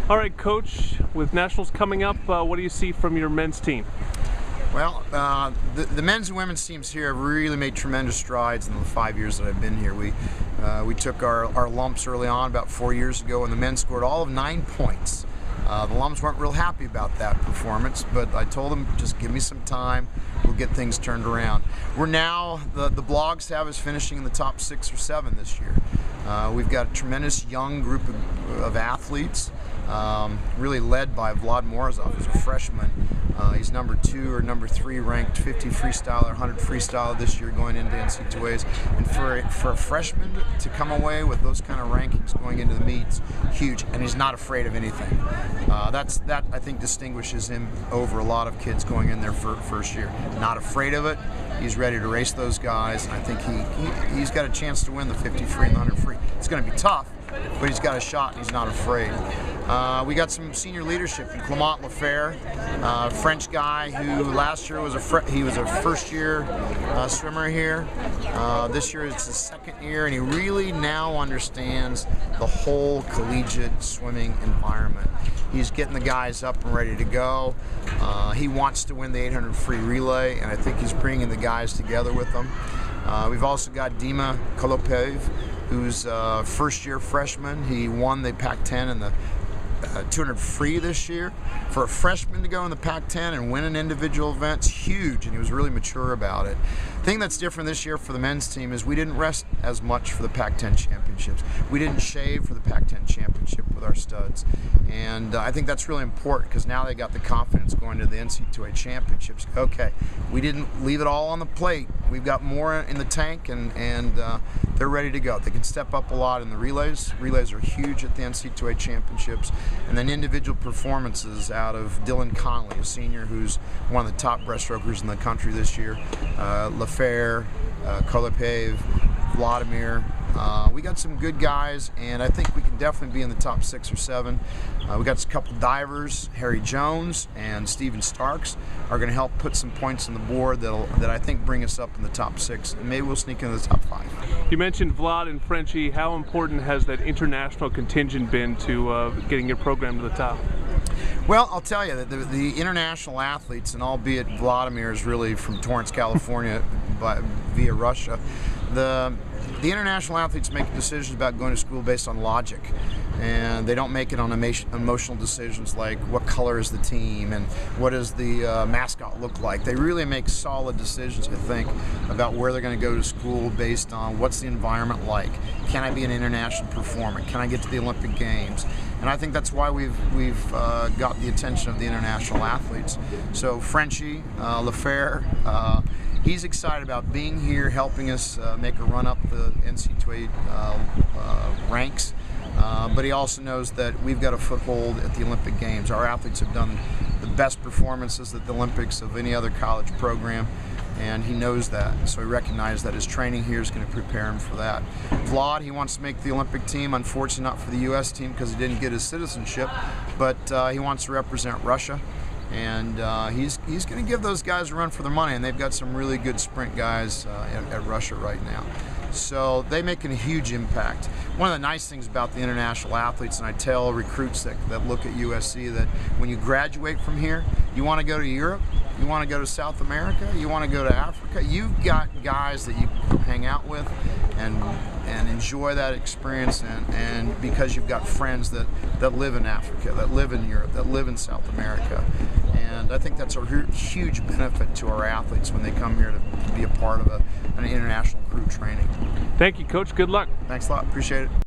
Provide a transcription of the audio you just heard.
All right, Coach, with Nationals coming up, what do you see from your men's team? Well, the men's and women's teams here have really made tremendous strides in the 5 years that I've been here. We took our lumps early on about 4 years ago, and the men scored all of 9 points. The Lums weren't real happy about that performance, but I told them, just give me some time, we'll get things turned around. We're now, the blogs have us finishing in the top 6 or 7 this year. We've got a tremendous young group of athletes, really led by Vlad Morozov, who's a freshman. He's number 2 or number 3 ranked 50 freestyler, 100 freestyler this year going into NCAAs. And for a freshman to come away with those kind of rankings going into the meets, huge. And he's not afraid of anything. That I think distinguishes him over a lot of kids going in there for first year. Not afraid of it. He's ready to race those guys, and I think he's got a chance to win the 50 free and the 100 free. It's going to be tough, but he's got a shot and he's not afraid. We got some senior leadership from Clement Lefebvre, French guy who last year was a first-year swimmer here. This year it's his second year, and he really now understands the whole collegiate swimming environment. He's getting the guys up and ready to go. He wants to win the 800 free relay, and I think he's bringing the guys together with him. We've also got Dima Kolopev, who's a first-year freshman. He won the Pac-10 in the 200 free this year. For a freshman to go in the Pac-10 and win an individual event's huge, and he was really mature about it. The thing that's different this year for the men's team is we didn't rest as much for the Pac-10 championships. We didn't shave for the Pac-10 championship with our studs, and I think that's really important because now they got the confidence going to the NCAA championships. Okay, we didn't leave it all on the plate. We've got more in the tank, and they're ready to go. They can step up a lot in the relays. Relays are huge at the NCAA championships. And then individual performances out of Dylan Connolly, a senior who's one of the top breaststrokers in the country this year. Lefebvre, Kolopev, Vladimir. We got some good guys, and I think we can definitely be in the top 6 or 7. We got a couple divers, Harry Jones and Steven Starks, are going to help put some points on the board that I think bring us up in the top 6, and maybe we'll sneak into the top 5. You mentioned Vlad and Frenchie. How important has that international contingent been to getting your program to the top? Well, I'll tell you that the international athletes, and albeit Vladimir is really from Torrance, California, via Russia, the international athletes make decisions about going to school based on logic, and they don't make it on emotional decisions like what color is the team and what does the mascot look like. They really make solid decisions, I think, about where they're going to go to school based on what's the environment like. Can I be an international performer? Can I get to the Olympic Games? And I think that's why we've got the attention of the international athletes. So Frenchie, Lefebvre, he's excited about being here, helping us make a run up the NCAA ranks. But he also knows that we've got a foothold at the Olympic Games. Our athletes have done the best performances at the Olympics of any other college program, and he knows that. So he recognizes that his training here is going to prepare him for that. Vlad, he wants to make the Olympic team. Unfortunately, not for the U.S. team because he didn't get his citizenship, but he wants to represent Russia. And he's going to give those guys a run for their money, and they've got some really good sprint guys at Russia right now. So they make a huge impact. One of the nice things about the international athletes, and I tell recruits that look at USC, that when you graduate from here, you want to go to Europe, you want to go to South America, you want to go to Africa, you've got guys that you can hang out with and enjoy that experience, and because you've got friends that live in Africa, that live in Europe, that live in South America. And I think that's a huge benefit to our athletes when they come here to be a part of an international crew training. Thank you, Coach. Good luck. Thanks a lot. Appreciate it.